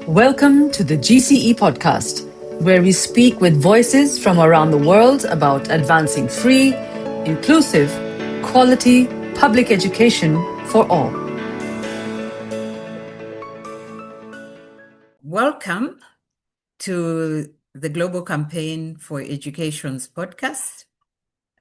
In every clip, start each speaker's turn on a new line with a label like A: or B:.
A: Welcome to the GCE podcast, where we speak with voices from around the world about advancing free, inclusive, quality public education for all.
B: Welcome to the Global Campaign for Education's podcast.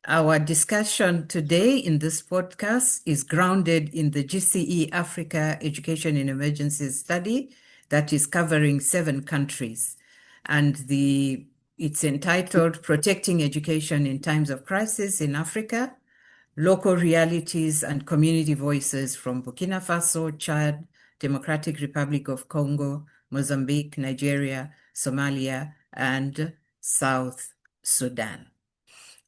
B: Our discussion today in this podcast is grounded in the GCE Africa Education in Emergencies study that is covering 7 countries. And it's entitled Protecting Education in Times of Crisis in Africa, Local Realities and Community Voices from Burkina Faso, Chad, Democratic Republic of Congo, Mozambique, Nigeria, Somalia, and South Sudan.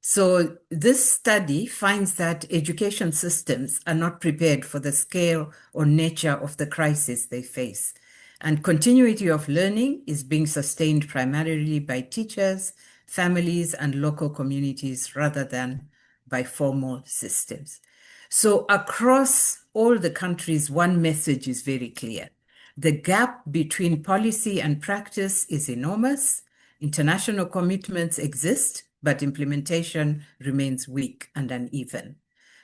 B: So this study finds that education systems are not prepared for the scale or nature of the crisis they face. And continuity of learning is being sustained primarily by teachers, families, and local communities rather than by formal systems. So across all the countries, one message is very clear. The gap between policy and practice is enormous. International commitments exist, but implementation remains weak and uneven.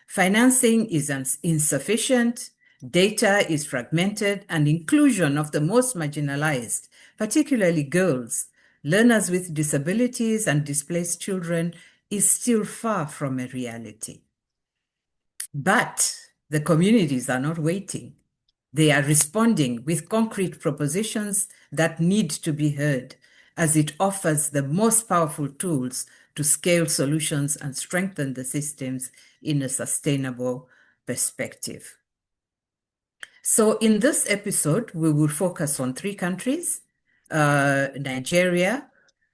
B: Financing is insufficient, data is fragmented, and inclusion of the most marginalized, particularly girls, learners with disabilities, and displaced children is still far from a reality. But the communities are not waiting. They are responding with concrete propositions that need to be heard, as it offers the most powerful tools to scale solutions and strengthen the systems in a sustainable perspective. So in this episode, we will focus on 3 countries, Nigeria,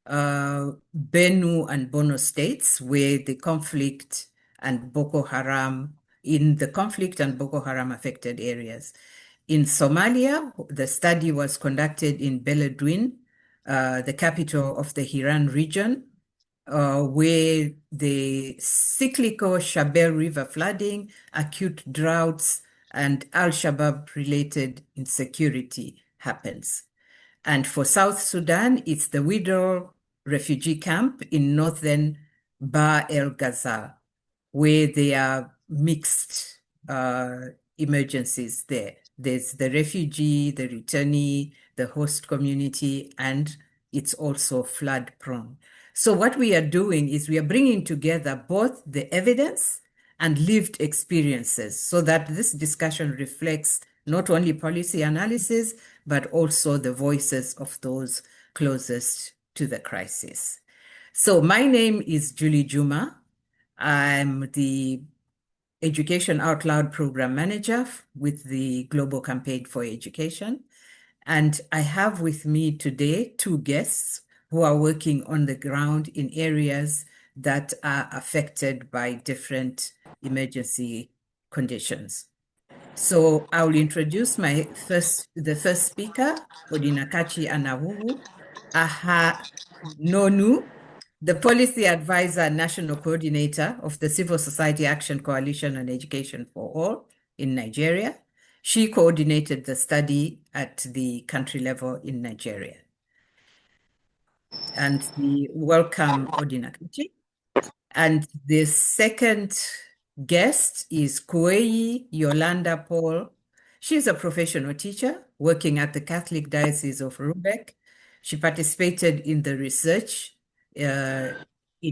B: Benue and Borno states, where the conflict and Boko Haram, in the conflict and Boko Haram affected areas. In Somalia, the study was conducted in Beledweyne, the capital of the Hiran region, where the cyclical Shabelle River flooding, acute droughts, and Al-Shabaab-related insecurity happens. And for South Sudan, it's the Widor refugee camp in northern Bahr el Ghazal, where there are mixed emergencies there. There's the refugee, the returnee, the host community, and it's also flood prone. So what we are doing is we are bringing together both the evidence and lived experiences so that this discussion reflects not only policy analysis, but also the voices of those closest to the crisis. So my name is Julie Juma. I'm the Education Out Loud Program Manager with the Global Campaign for Education. And I have with me today 2 guests who are working on the ground in areas that are affected by different emergency conditions. So I'll introduce the first speaker, Odinakachi Ahanonu, the Policy Advisor and National Coordinator of the Civil Society Action Coalition on Education for All in Nigeria. She coordinated the study at the country level in Nigeria. And we welcome Odinakachi. And the second guest is Kuei Yolanda Paul. She's a professional teacher working at the Catholic Diocese of Rubeck. She participated in the research in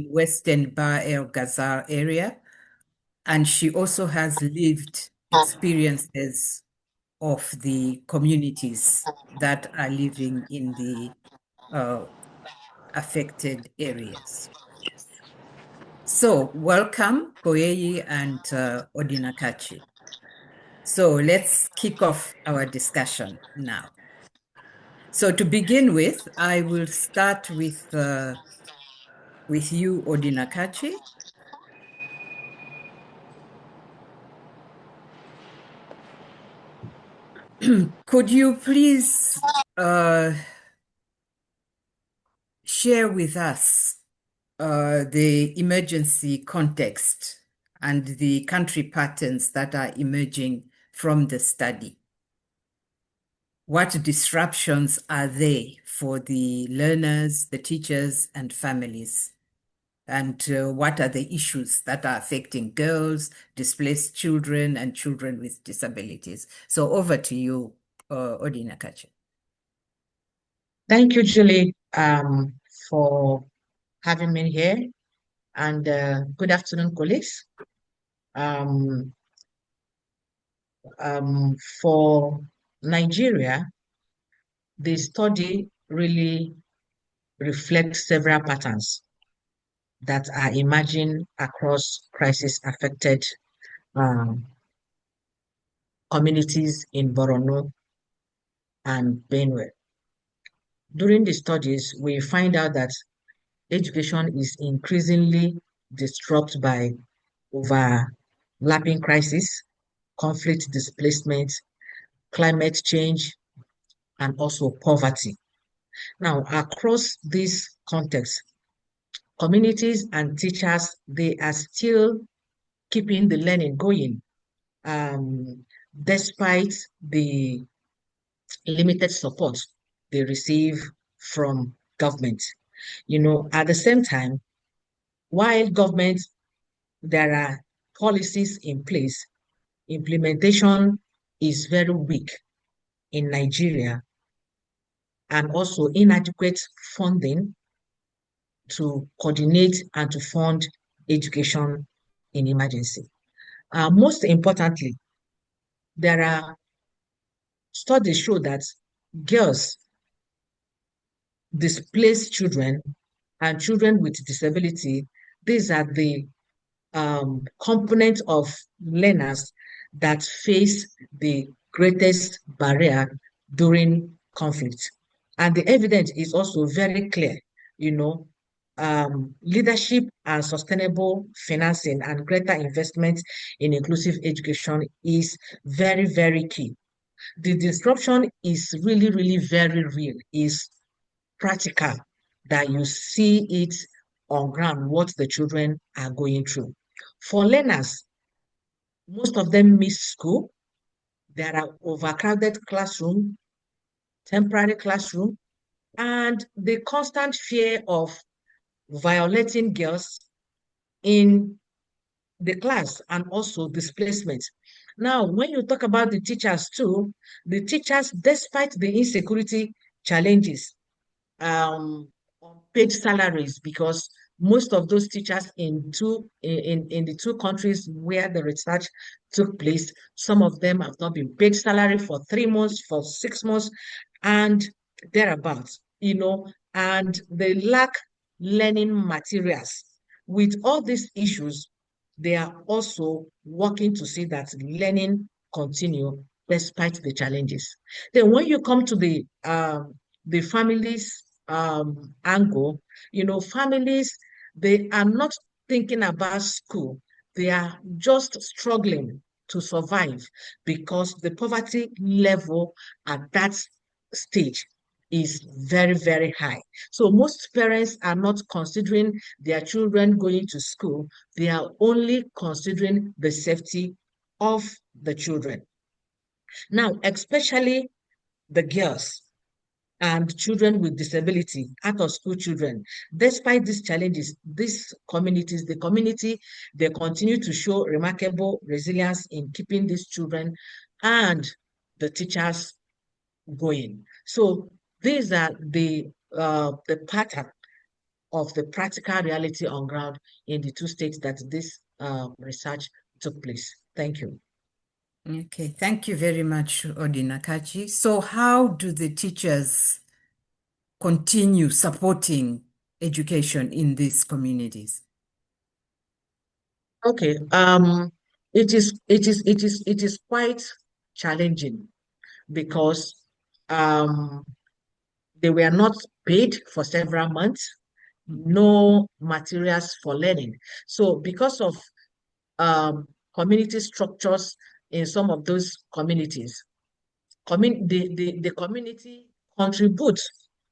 B: Western Bahr el Ghazal area, and she also has lived experiences of the communities that are living in the affected areas. So welcome, Kuei and Odinakachi. So let's kick off our discussion now. So to begin with, I will start with you, Odinakachi. Could you please share with us the emergency context and the country patterns that are emerging from the study? what disruptions are there for the learners, the teachers, and families? And what are the issues that are affecting girls, displaced children, and children with disabilities? So over to you, Odinakachi.
C: Thank you, Julie, for having me here. And good afternoon, colleagues. Um, for Nigeria, the study really reflects several patterns that are emerging across crisis-affected communities in Borno and Benue. During the studies, we find out that education is increasingly disrupted by overlapping crises, conflict, displacement, climate change, and also poverty. Now, across this context, communities and teachers, they are still keeping the learning going, despite the limited support they receive from government. At the same time, while government, there are policies in place, implementation is very weak in Nigeria, and also inadequate funding to coordinate and to fund education in emergency. Most importantly, there are studies show that girls, displaced children, and children with disability, these are the component of learners that face the greatest barrier during conflict. And the evidence is also very clear, leadership and sustainable financing and greater investment in inclusive education is very, very key. The disruption is really, really very real, is practical, that you see it on ground, what the children are going through. For learners, most of them miss school. There are overcrowded classroom, temporary classroom, and the constant fear of violating girls in the class, and also displacement. Now, when you talk about the teachers too, the teachers, despite the insecurity challenges, unpaid salaries, because most of those teachers in the two countries where the research took place, some of them have not been paid salary for 3 months, for 6 months, and thereabouts, and they lack learning materials. With all these issues, they are also working to see that learning continue despite the challenges. Then when you come to the families angle, families, they are not thinking about school. They are just struggling to survive because the poverty level at that stage is very, very high. So most parents are not considering their children going to school. They are only considering the safety of the children. Now, especially the girls and children with disability, out of school children. Despite these challenges, these communities, the community, they continue to show remarkable resilience in keeping these children and the teachers going. So these are the pattern of the practical reality on ground in the two states that this research took place. Thank you.
B: Okay, thank you very much, Odinakachi. So how do the teachers continue supporting education in these communities?
C: Okay, it is quite challenging because they were not paid for several months, no materials for learning. So because of community structures in some of those communities, the community contributes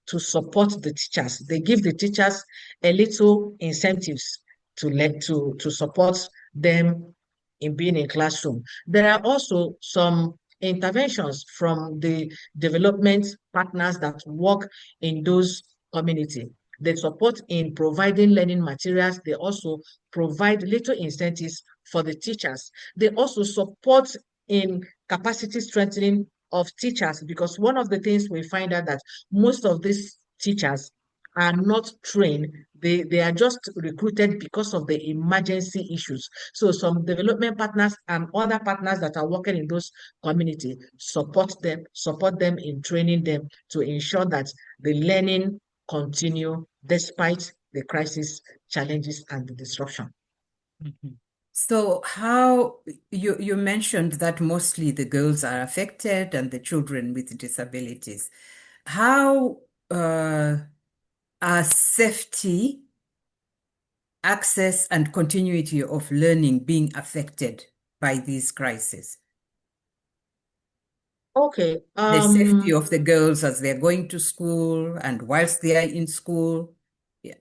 C: to support the teachers. They give the teachers a little incentives to support them in being in classroom. There are also some interventions from the development partners that work in those communities. They support in providing learning materials. They also provide little incentives for the teachers. They also support in capacity strengthening of teachers, because one of the things we find out that most of these teachers are not trained. They are just recruited because of the emergency issues. So some development partners and other partners that are working in those communities support them in training them to ensure that the learning continue despite the crisis, challenges, and the disruption.
B: Mhm. So how you mentioned that mostly the girls are affected and the children with disabilities. How are safety, access, and continuity of learning being affected by these crises?
C: Okay.
B: The safety of the girls as they're going to school and whilst they are in school. Yeah.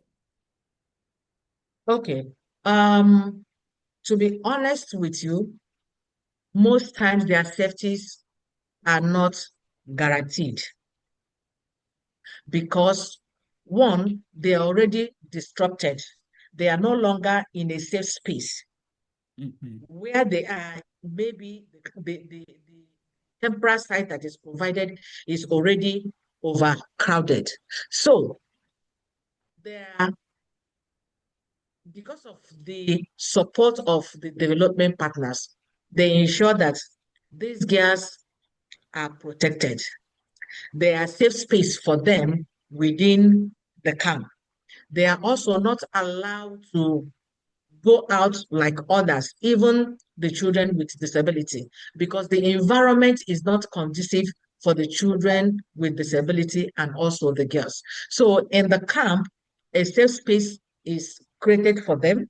C: Okay. To be honest with you, most times their safeties are not guaranteed because one, they are already disrupted. They are no longer in a safe space. Where they are, maybe the temporary site that is provided is already overcrowded. So there, because of the support of the development partners, they ensure that these girls are protected. There are safe space for them within the camp. They are also not allowed to go out like others, even the children with disability, because the environment is not conducive for the children with disability and also the girls. So in the camp, a safe space is created for them.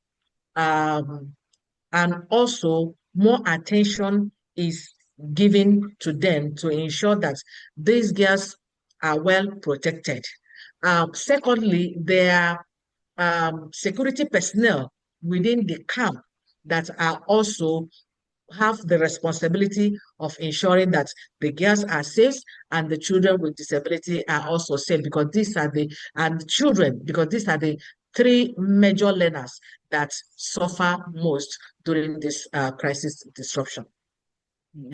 C: And also more attention is given to them to ensure that these girls are well protected. Secondly, there are security personnel within the camp that are also have the responsibility of ensuring that the girls are safe and the children with disability are also safe, because these are the children, because these are the three major learners that suffer most during this crisis disruption.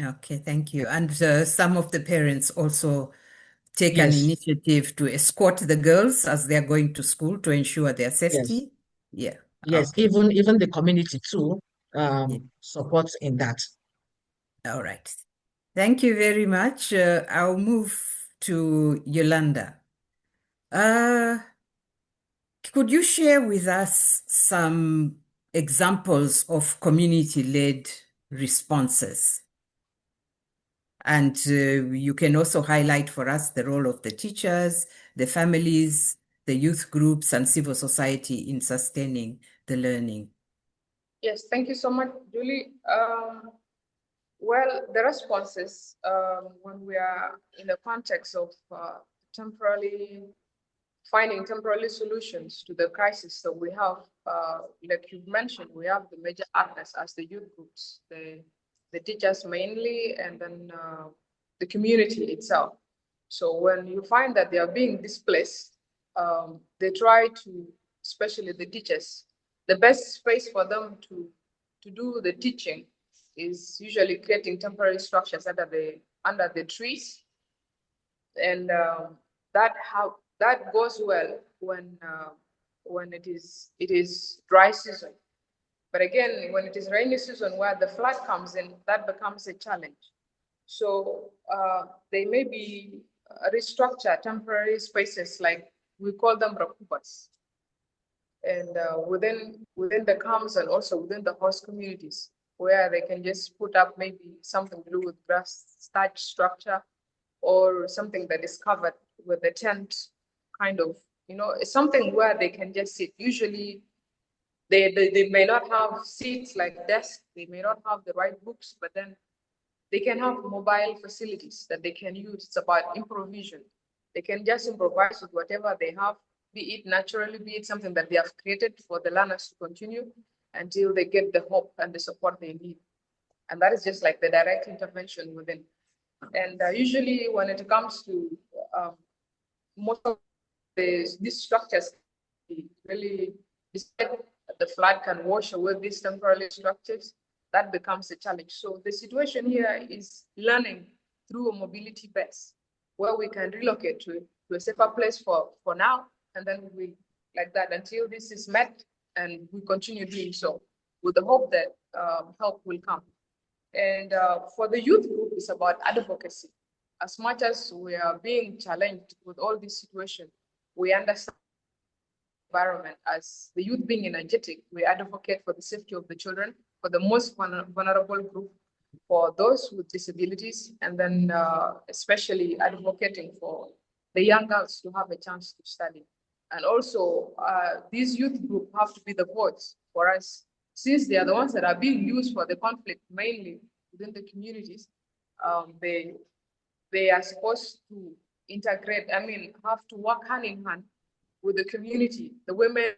B: Okay, thank you. And some of the parents also take an
C: Yes,
B: initiative to escort the girls as they're going to school to ensure their
C: yes,
B: safety. Yeah.
C: yes.
B: Okay.
C: Even the community too
B: Yeah.
C: supports in that.
B: All right. Thank you very much. I'll move to Yolanda. Could you share with us some examples of community-led responses? And you can also highlight for us the role of the teachers, the families, the youth groups, and civil society in sustaining the learning.
D: Yes, thank you so much, Julie. Well, the responses when we are in the context of finding temporary solutions to the crisis that we have, like you mentioned, we have the major actors as the youth groups, the teachers mainly, and then the community itself. So when you find that they are being displaced, they try to, especially the teachers, the best space for them to do the teaching is usually creating temporary structures under the trees, and that goes well when it is dry season. But again, when it is rainy season where the flood comes in, that becomes a challenge. So they may be restructure temporary spaces, like we call them rakubas, and within the camps and also within the host communities, where they can just put up maybe something to do with grass thatch structure, or something that is covered with a tent, kind of, it's something where they can just sit. Usually they may not have seats like desks, they may not have the right books, but then they can have mobile facilities that they can use. It's about improvisation. They can just improvise with whatever they have, be it naturally, be it something that they have created for the learners to continue until they get the hope and the support they need. And that is just like the direct intervention within. And usually when it comes to most of these structures, really, despite the flood can wash away these temporary structures, that becomes a challenge. So the situation here is learning through a mobility base, where we can relocate to a safer place for now, and then we like that until this is met, and we continue doing so with the hope that help will come. And for the youth group, it's about advocacy. As much as we are being challenged with all this situation, we understand the environment. As the youth being energetic, we advocate for the safety of the children, for the most vulnerable group, for those with disabilities, and then especially advocating for the young girls to have a chance to study. And also, these youth groups have to be the voice for us, since they are the ones that are being used for the conflict, mainly within the communities. They are supposed to integrate, have to work hand in hand with the community, the women,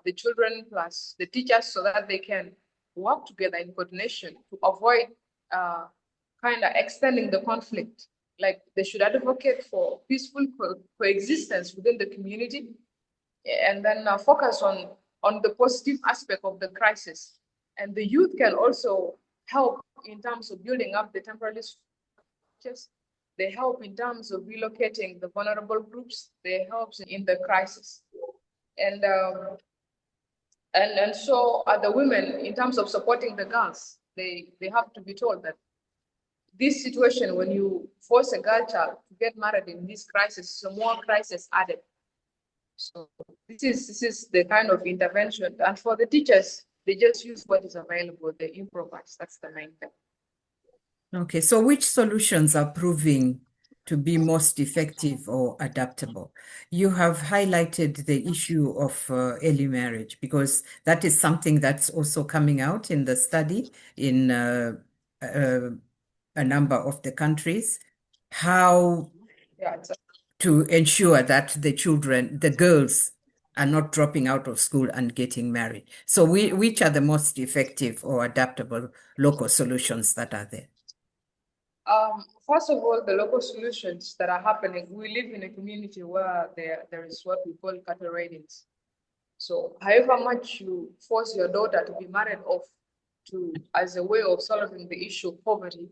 D: the children, plus the teachers, so that they can work together in coordination to avoid kind of extending the conflict. Like, they should advocate for peaceful coexistence within the community, and then focus on the positive aspect of the crisis. And the youth can also help in terms of building up the temporary structures. They help in terms of relocating the vulnerable groups. They help in the crisis. And so are the women, in terms of supporting the girls. They have to be told that this situation, when you force a girl child to get married in this crisis, so more crisis added. So this is the kind of intervention. And for the teachers, they just use what is available. They improvise. That's the main thing.
B: Okay, so which solutions are proving to be most effective or adaptable? You have highlighted the issue of early marriage, because that is something that's also coming out in the study in a number of the countries. How to ensure that the children, the girls, are not dropping out of school and getting married. So which are the most effective or adaptable local solutions that are there?
D: First of all, the local solutions that are happening, we live in a community where there is what we call cattle raidings. So however much you force your daughter to be married off as a way of solving the issue of poverty,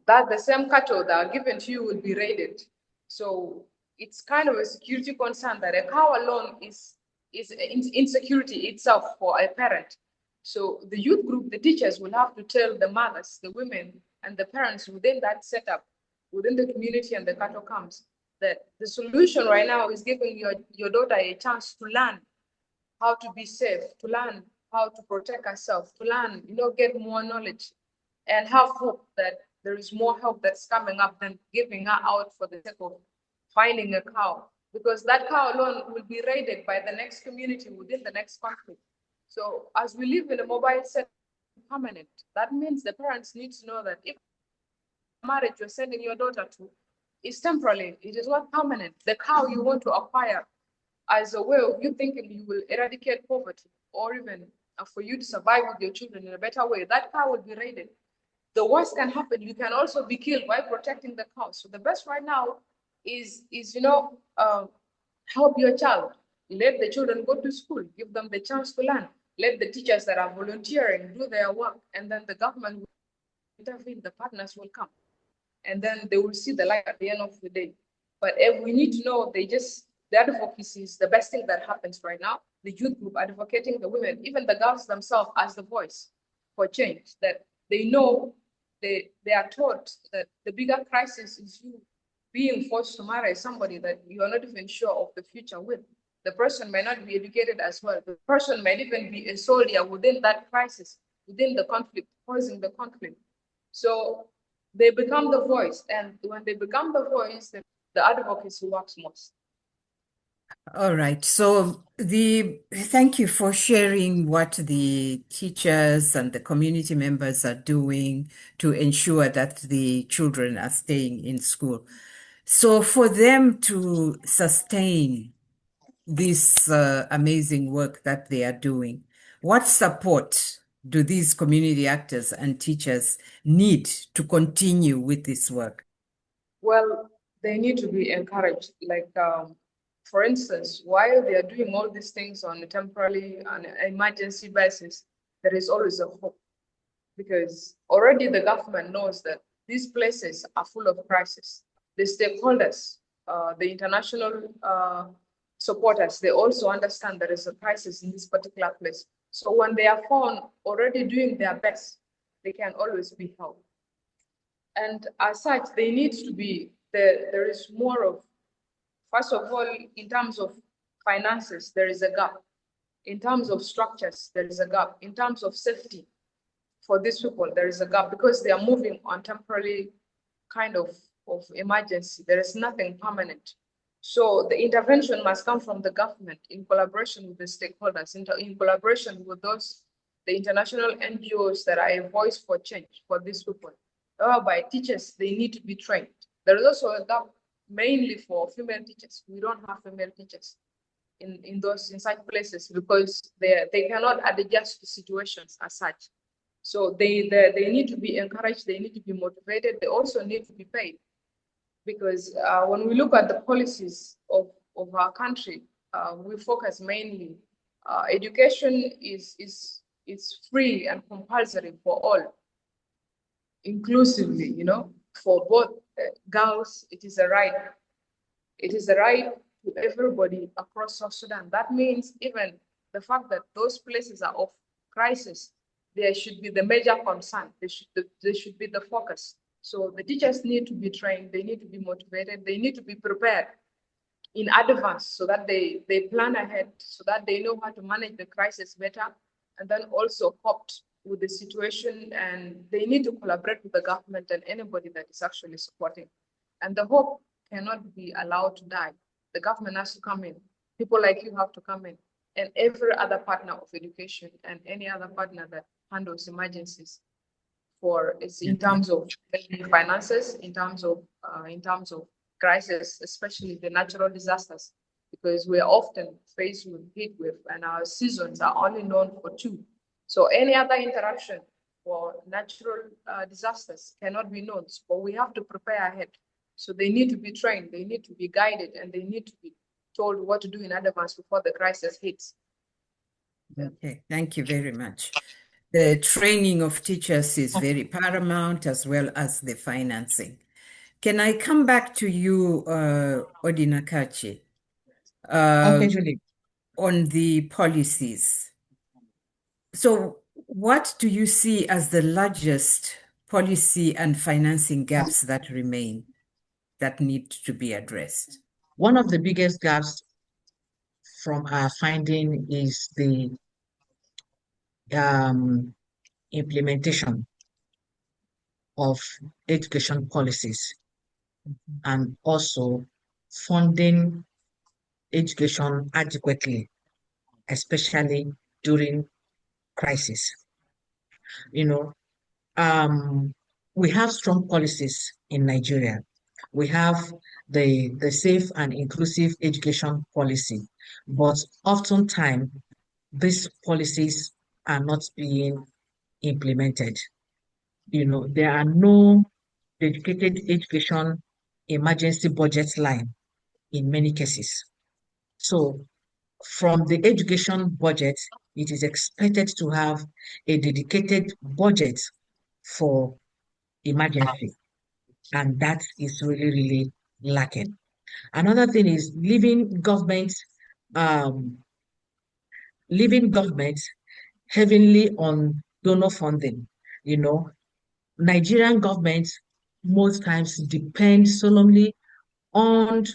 D: that the same cattle that are given to you will be raided. So it's kind of a security concern that a cow alone is insecurity itself for a parent. So the youth group, the teachers will have to tell the mothers, the women, and the parents within that setup, within the community and the cattle camps, that the solution right now is giving your daughter a chance to learn how to be safe, to learn how to protect herself, to learn, get more knowledge, and have hope that there is more help that's coming up than giving her out for the sake of finding a cow, because that cow alone will be raided by the next community within the next conflict. So as we live in a mobile setting, permanent, that means the parents need to know that if marriage you're sending your daughter to is temporary, it is not permanent. The cow you want to acquire as a way of you thinking you will eradicate poverty, or even for you to survive with your children in a better way, that cow will be raided. The worst can happen. You can also be killed while protecting the cow. So the best right now is help your child. Let the children go to school. Give them the chance to learn. Let the teachers that are volunteering do their work, and then the government will intervene. The partners will come, and then they will see the light at the end of the day. But if we need to know, the advocacy is the best thing that happens right now. The youth group advocating, the women, even the girls themselves as the voice for change, that they know, they are taught that the bigger crisis is you being forced to marry somebody that you are not even sure of the future with. The person may not be educated as well. The person might even be a soldier within that crisis, within the conflict, causing the conflict. So they become the voice, and when they become the voice, the advocacy works most.
B: All right. So thank you for sharing what the teachers and the community members are doing to ensure that the children are staying in school. So for them to sustain this amazing work that they are doing, what support do these community actors and teachers need to continue with this work?
D: Well, they need to be encouraged. Like, for instance, while they are doing all these things on a temporary and emergency basis, there is always a hope, because already the government knows that these places are full of crisis. The stakeholders, the international supporters, they also understand there is a crisis in this particular place. So when they are found already doing their best, they can always be helped. And as such, they need to be, there is more of, first of all, in terms of finances, there is a gap. In terms of structures, there is a gap. In terms of safety, for these people, there is a gap because they are moving on temporary kind of emergency. There is nothing permanent. So the intervention must come from the government in collaboration with the stakeholders, in collaboration with the international NGOs that are a voice for change for these people. By teachers, they need to be trained. There is also a gap mainly for female teachers. We don't have female teachers in such places because they cannot adjust to situations as such. So they need to be encouraged, they need to be motivated, they also need to be paid. Because when we look at the policies of our country, we focus mainly, education is free and compulsory for all, inclusively, for both girls, it is a right. It is a right to everybody across South Sudan. That means even the fact that those places are of crisis, there should be the major concern. They should be the focus. So the teachers need to be trained, they need to be motivated, they need to be prepared in advance so that they plan ahead, so that they know how to manage the crisis better, and then also cope with the situation, and they need to collaborate with the government and anybody that is actually supporting. And the hope cannot be allowed to die. The government has to come in. People like you have to come in, and every other partner of education and any other partner that handles emergencies, for it's in terms of finances, in terms of crisis, especially the natural disasters, because we are often faced with heat wave and our seasons are only known for 2. So any other interaction for natural disasters cannot be known, but we have to prepare ahead. So they need to be trained, they need to be guided, and they need to be told what to do in advance before the crisis hits.
B: Okay, thank you very much. The training of teachers is very paramount, as well as the financing. Can I come back to you, Odinakachi,
C: Okay, Julie.
B: on the policies? So what do you see as the largest policy and financing gaps that remain that need to be addressed?
C: One of the biggest gaps from our finding is the implementation of education policies and also funding education adequately, especially during crisis. We have strong policies in Nigeria. We have the safe and inclusive education policy, but oftentimes these policies are not being implemented. There are no dedicated education emergency budget line in many cases. So from the education budget, it is expected to have a dedicated budget for emergency, and that is really, really lacking. Another thing is leaving government heavily on donor funding. Nigerian government most times depend solemnly on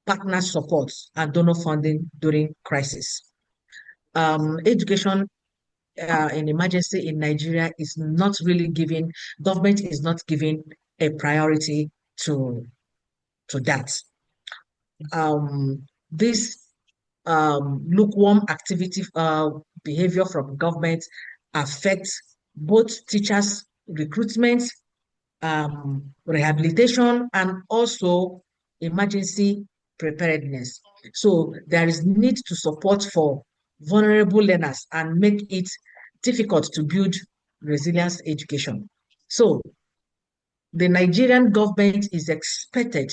C: partner support and donor funding during crisis. Education in emergency in Nigeria is not really giving, government is not giving a priority to that. This lukewarm activity behavior from government affects both teachers' recruitment, rehabilitation, and also emergency preparedness. So there is need to support for vulnerable learners and make it difficult to build resilience education. So the Nigerian government is expected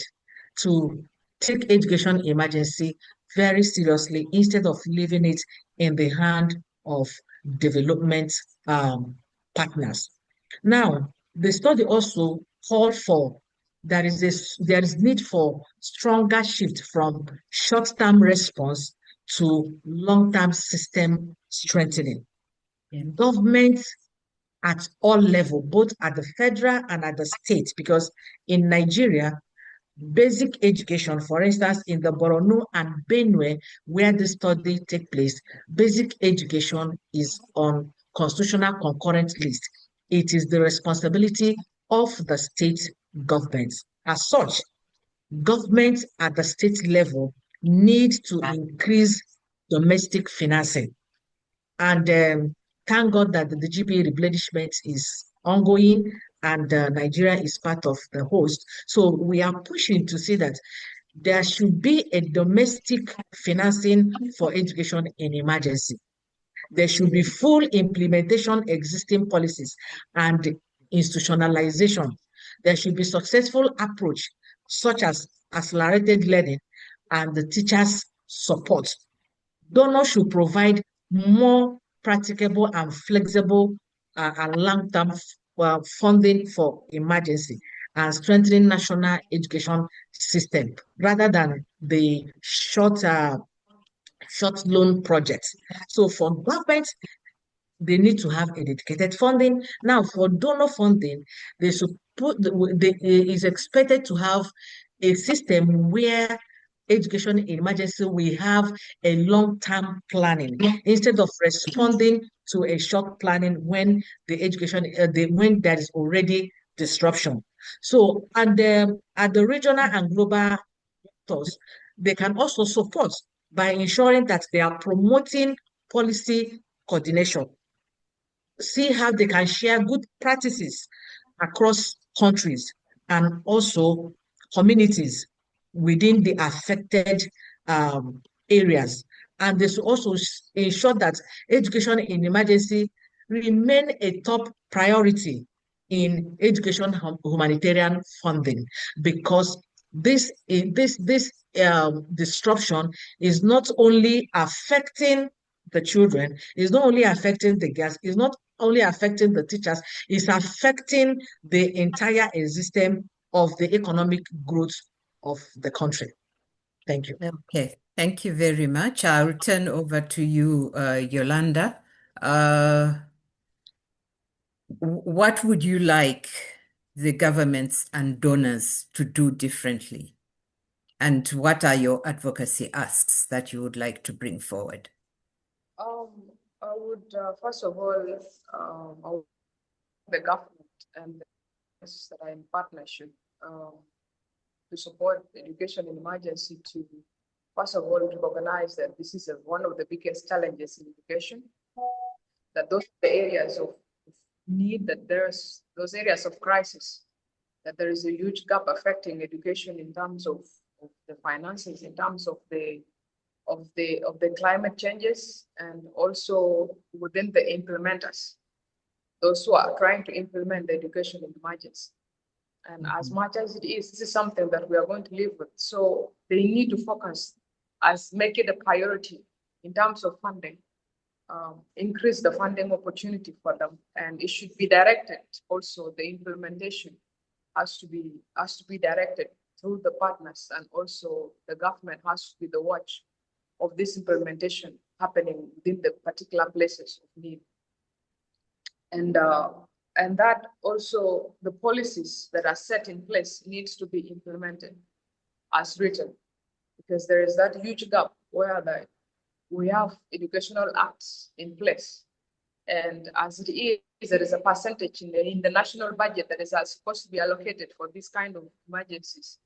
C: to take education emergency very seriously instead of leaving it in the hand of development partners. Now, the study also called for there is need for stronger shift from short-term response to long-term system strengthening. Government at all levels, both at the federal and at the state, because in Nigeria, basic education, for instance, in the Borno and Benue, where the study takes place, basic education is on constitutional concurrent list. It is the responsibility of the state governments. As such, governments at the state level need to increase domestic financing. And thank God that the GPA replenishment is ongoing and Nigeria is part of the host. So we are pushing to see that there should be a domestic financing for education in emergency. There should be full implementation existing policies and institutionalization. There should be successful approach such as accelerated learning and the teachers' support. Donors should provide more practicable and flexible and long-term funding for emergency and strengthening national education system rather than the short loan projects. So for government, they need to have a dedicated funding. Now, for donor funding, they should is expected to have a system where education in emergency, we have a long-term planning instead of responding to a short planning when the education, when there is already disruption. So, and at the regional and global actors, they can also support by ensuring that they are promoting policy coordination. See how they can share good practices across countries and also communities within the affected areas. And they should also ensure that education in emergency remain a top priority in education humanitarian funding, because this disruption is not only affecting the children, is not only affecting the girls, is not only affecting the teachers, it's affecting the entire existence of the economic growth of the country. Thank you.
B: Okay, thank you very much. I'll turn over to you, Yolanda. What would you like the governments and donors to do differently? And what are your advocacy asks that you would like to bring forward?
D: I would, first of all, the government and the businesses that are in partnership to support education in emergency to, first of all, recognize that this is one of the biggest challenges in education, that those are the areas of need, that there's those areas of crisis, that there is a huge gap affecting education in terms of the finances, in terms of the climate changes, and also within the implementers, those who are trying to implement the education in emergency. And as much as it is, this is something that we are going to live with. So they need to focus as make it a priority in terms of funding, increase the funding opportunity for them, and it should be directed. Also, the implementation has to be directed through the partners, and also the government has to be the watch of this implementation happening within the particular places of need. And that also the policies that are set in place needs to be implemented as written, because there is that huge gap where we have educational acts in place, and as it is, there is a percentage in the national budget that is supposed to be allocated for this kind of emergencies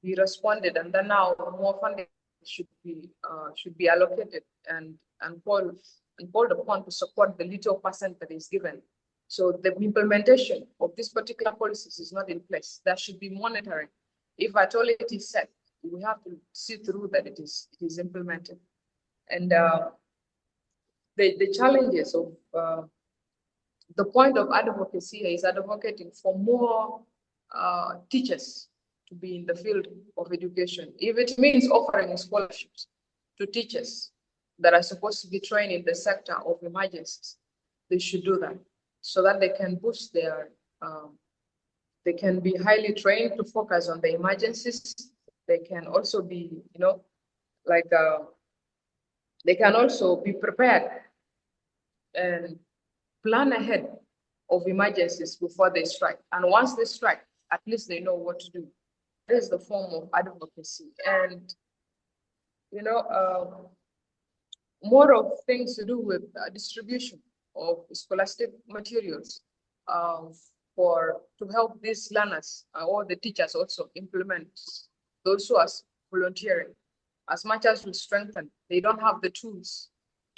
D: be responded, and then now more funding should be allocated and called upon to support the little percent that is given. So the implementation of this particular policies is not in place. There should be monitoring. If at all it is set, we have to see through that it is implemented. And the challenges of the point of advocacy is advocating for more teachers to be in the field of education. If it means offering scholarships to teachers that are supposed to be trained in the sector of emergencies, they should do that so that they can boost their, they can be highly trained to focus on the emergencies. They can also be, you know, like, they can also be prepared and plan ahead of emergencies before they strike. And once they strike, at least they know what to do. That is the form of advocacy. And, you know, more of things to do with distribution of scholastic materials to help these learners or the teachers also implement those who are volunteering. As much as we strengthen, they don't have the tools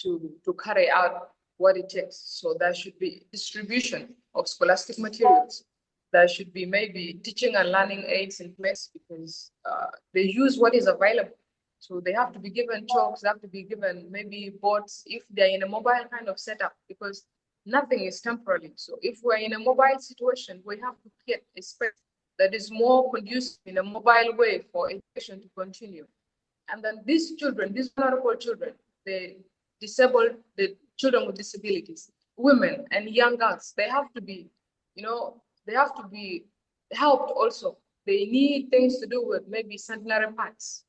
D: to carry out what it takes. So there should be distribution of scholastic materials. There should be maybe teaching and learning aids in place because they use what is available. So they have to be given chalks, they have to be given maybe boards if they're in a mobile kind of setup, because nothing is temporary. So if we're in a mobile situation, we have to create a space that is more conducive in a mobile way for education to continue. And then these children, these vulnerable children, the disabled, the children with disabilities, women and young girls, they have to be, you know, they have to be helped also. They need things to do with maybe sanitary pads.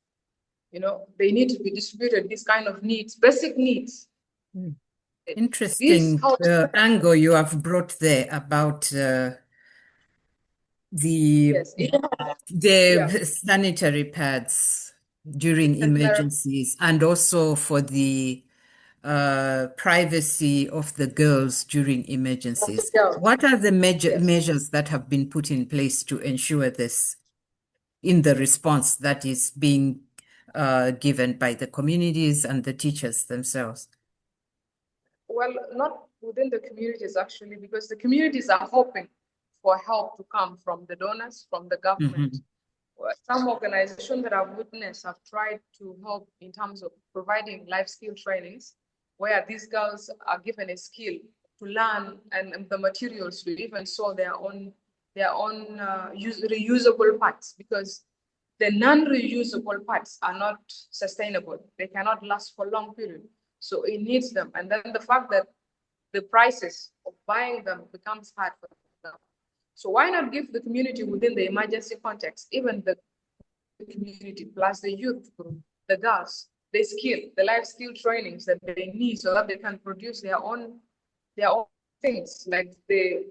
D: You know, they need to be distributed, these kind of needs, basic needs.
B: Interesting angle you have brought there about
D: Yes.
B: the sanitary pads during emergencies, and also for the privacy of the girls during emergencies. What are the measures that have been put in place to ensure this in the response that is being given by the communities and the teachers themselves?
D: Well, not within the communities actually, because the communities are hoping for help to come from the donors, from the government. Some organizations that I've witnessed have tried to help in terms of providing life skill trainings, where these girls are given a skill to learn and the materials to even sew their own reusable parts, because the non-reusable parts are not sustainable. They cannot last for long period. So it needs them. And then the fact that the prices of buying them becomes hard for them. So why not give the community within the emergency context, even the community plus the youth group, the girls, the skill, the life skill trainings that they need so that they can produce their own things, like the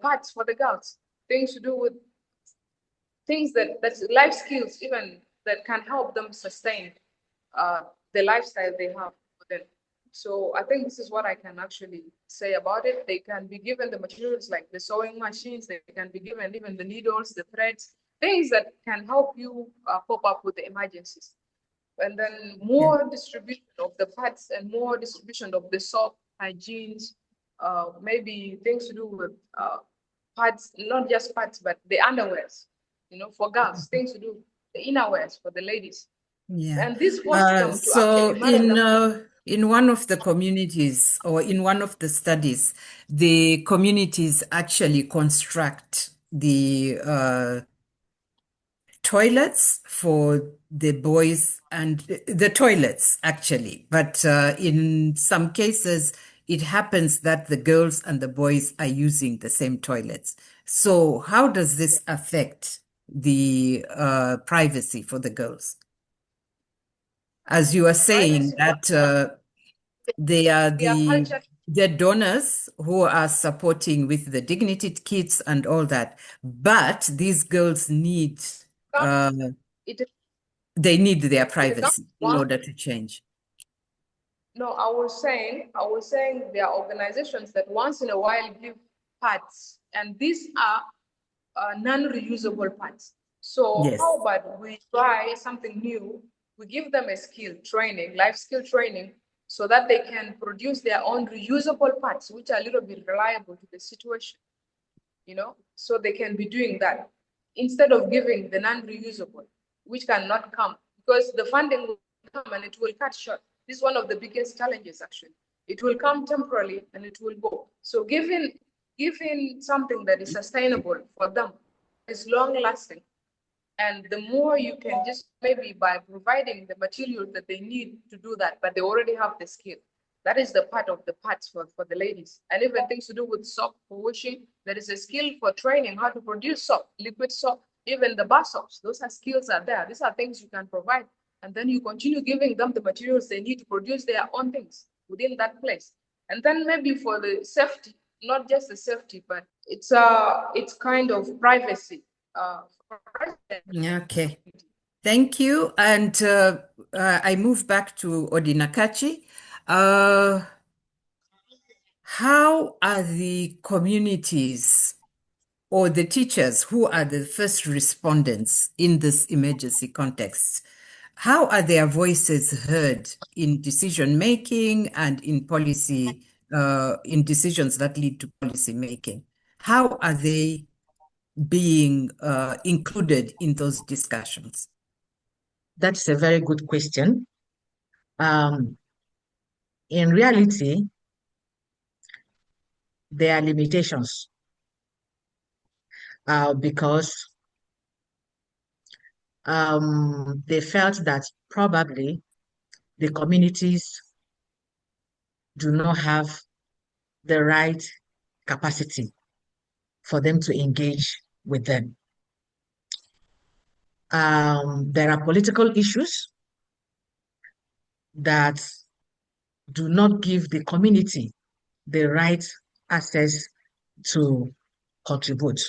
D: parts for the girls, things to do with things that's life skills even that can help them sustain the lifestyle they have. So I think this is what I can actually say about it. They can be given the materials like the sewing machines, they can be given even the needles, the threads, things that can help you cope up with the emergencies. And then more distribution of the pads and more distribution of the soap, hygienes, maybe things to do with pads, not just pads, but the underwears, you know, for girls, things to do, the innerwears for the ladies.
B: Yeah.
D: And this was
B: so in one of the communities or in one of the studies, the communities actually construct the toilets for the boys and the toilets actually. But in some cases, it happens that the girls and the boys are using the same toilets. So how does this affect the privacy for the girls? As you are saying that they are the donors who are supporting with the dignity kits and all that, but these girls need they need their privacy in order to change.
D: No, I was saying there are organizations that once in a while give pads, and these are non-reusable pads. So how about we try something new? We give them a skill training, life skill training, so that they can produce their own reusable parts, which are a little bit reliable to the situation, you know, so they can be doing that instead of giving the non-reusable, which cannot come because the funding will come and it will cut short. This is one of the biggest challenges, actually. It will come temporarily and it will go. So giving something that is sustainable for them is long lasting. And the more you can just maybe by providing the materials that they need to do that, but they already have the skill. That is the part of the parts for the ladies. And even things to do with soap for washing, there is a skill for training how to produce soap, liquid soap, even the bar soaps. Those are skills are there. These are things you can provide. And then you continue giving them the materials they need to produce their own things within that place. And then maybe for the safety, not just the safety, but it's kind of privacy.
B: Okay, thank you. And I move back to Odinakachi. How are the communities or the teachers who are the first respondents in this emergency context, how are their voices heard in decision making and in policy, in decisions that lead to policy making? How are they being included in those discussions?
C: That's a very good question. In reality, there are limitations because they felt that probably the communities do not have the right capacity for them to engage with them. There are political issues that do not give the community the right access to contribute.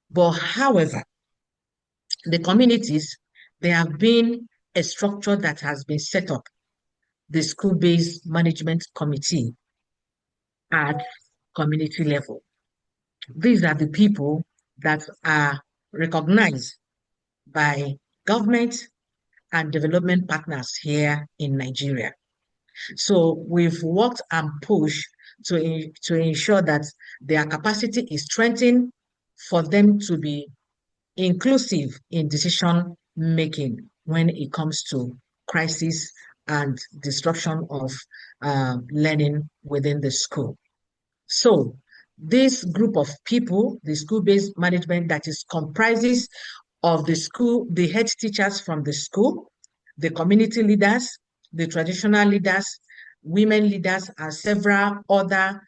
C: But however, the communities, there have been a structure that has been set up, the school-based management committee at community level. These are the people that are recognized by government and development partners here in Nigeria. So we've worked and pushed to ensure that their capacity is strengthened for them to be inclusive in decision making when it comes to crisis and disruption of learning within the school. So this group of people, the school-based management that is comprises of the school, the head teachers from the school, the community leaders, the traditional leaders, women leaders, and several other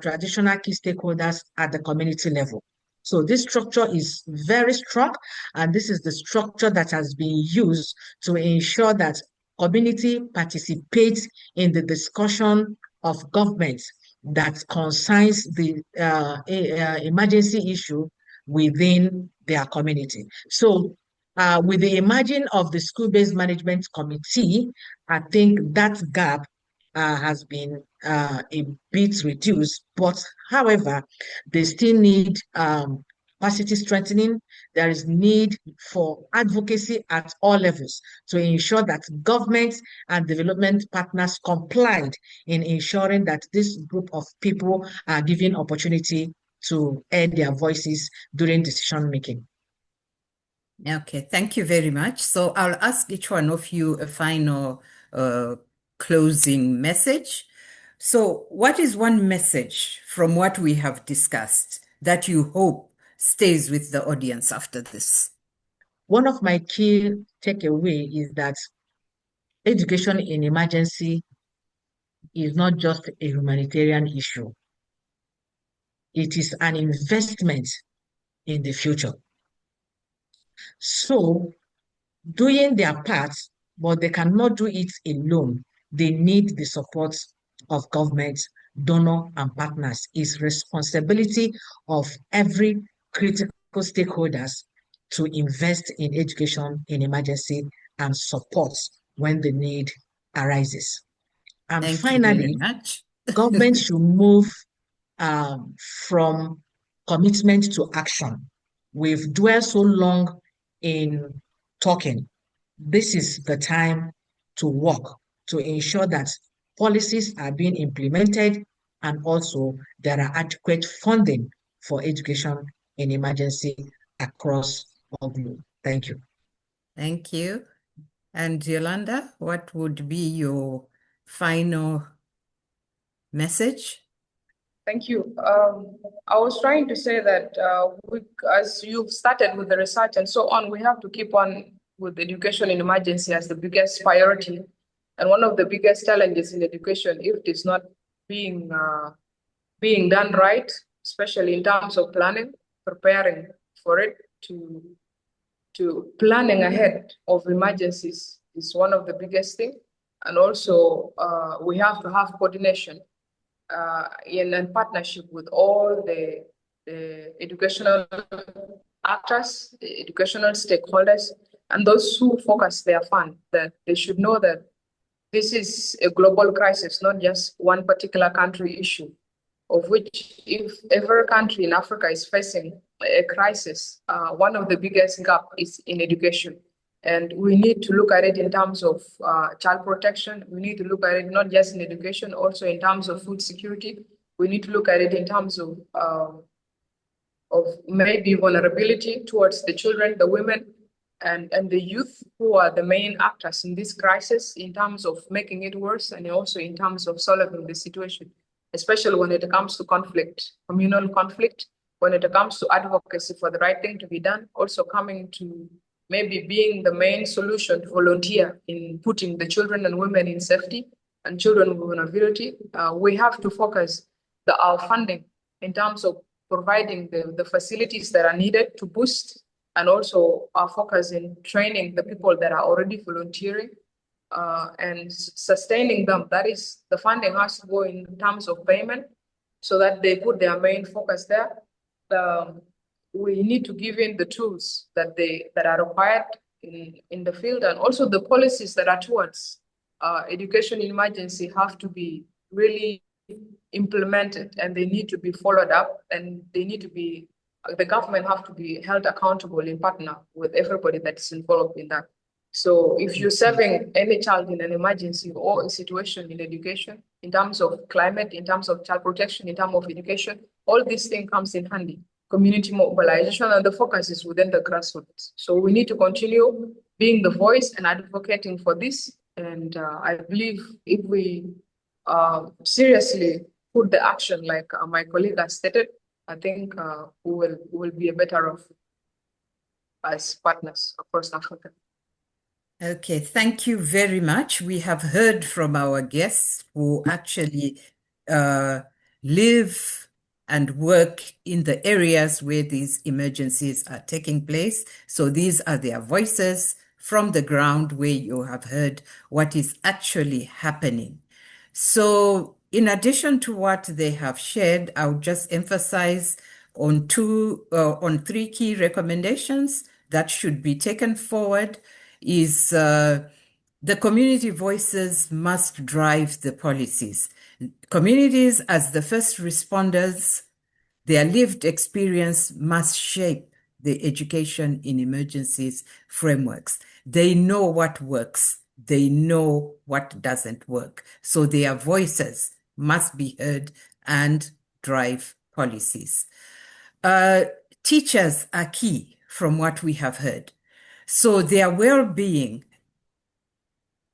C: traditional key stakeholders at the community level. So this structure is very strong, and this is the structure that has been used to ensure that community participates in the discussion of government that concerns the emergency issue within their community. So with the emerging of the school-based management committee, I think that gap has been a bit reduced, but however, they still need capacity strengthening. There is need for advocacy at all levels to ensure that government and development partners complied in ensuring that this group of people are given opportunity to air their voices during decision making.
B: Okay, thank you very much. So I'll ask each one of you a final closing message. So what is one message from what we have discussed that you hope stays with the audience after this?
C: One of my key takeaway is that education in emergency is not just a humanitarian issue. It is an investment in the future. So doing their part, but they cannot do it alone. They need the support of government, donor, and partners. It's responsibility of every critical stakeholders to invest in education in emergency and support when the need arises. And
B: Thank
C: finally,
B: you very much.
C: government should move from commitment to action. We've dwelled so long in talking. This is the time to work to ensure that policies are being implemented and also there are adequate funding for education in emergency across all globe. Thank you.
B: Thank you. And Yolanda, what would be your final message?
D: Thank you. I was trying to say that as you've started with the research and so on, we have to keep on with education in emergency as the biggest priority. And one of the biggest challenges in education, if it is not being done right, especially in terms of planning, preparing for it, to planning ahead of emergencies is one of the biggest things. And also, we have to have coordination in partnership with all the educational actors, the educational stakeholders, and those who focus their fund, that they should know that this is a global crisis, not just one particular country issue, of which if every country in Africa is facing a crisis, one of the biggest gap is in education. And we need to look at it in terms of child protection. We need to look at it not just in education, also in terms of food security. We need to look at it in terms of maybe vulnerability towards the children, the women, and the youth, who are the main actors in this crisis in terms of making it worse and also in terms of solving the situation, especially when it comes to conflict, communal conflict, when it comes to advocacy for the right thing to be done, also coming to maybe being the main solution to volunteer in putting the children and women in safety and children with vulnerability. We have to focus our funding in terms of providing the facilities that are needed to boost, and also our focus in training the people that are already volunteering and sustaining them. That is, the funding has to go in terms of payment so that they put their main focus there. We need to give in the tools that are required in the field, and also the policies that are towards education in emergency have to be really implemented, and they need to be followed up, and they need to be, the government have to be held accountable in partner with everybody that's involved in that. So if you're serving any child in an emergency or a situation in education, in terms of climate, in terms of child protection, in terms of education, all these things comes in handy. Community mobilization, and the focus is within the grassroots. So we need to continue being the voice and advocating for this. And I believe if we seriously put the action, like my colleague has stated, I think we will be better off as partners across Africa.
B: Okay, thank you very much. We have heard from our guests who actually live and work in the areas where these emergencies are taking place. So these are their voices from the ground, where you have heard what is actually happening. So in addition to what they have shared, I would just emphasize on three key recommendations that should be taken forward. Is the community voices must drive the policies. Communities, as the first responders, their lived experience must shape the education in emergencies frameworks. They know what works. They know what doesn't work. So their voices must be heard and drive policies. Teachers are key from what we have heard. So their well-being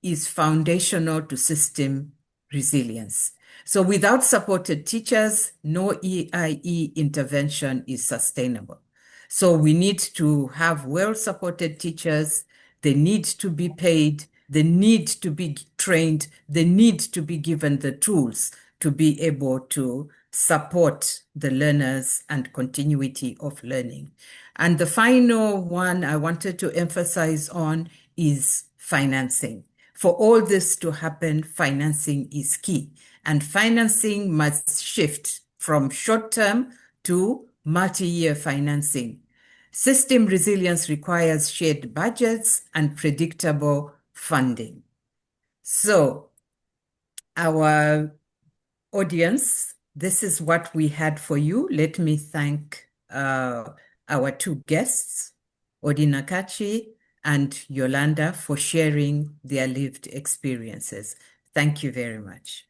B: is foundational to system resilience. So without supported teachers, no EIE intervention is sustainable. So we need to have well-supported teachers. They need to be paid. They need to be trained. They need to be given the tools to be able to support the learners and continuity of learning. And the final one I wanted to emphasize on is financing. For all this to happen, financing is key. And financing must shift from short-term to multi-year financing. System resilience requires shared budgets and predictable funding. So, our audience, this is what we had for you. Let me thank our two guests, Odinakachi and Yolanda, for sharing their lived experiences. Thank you very much.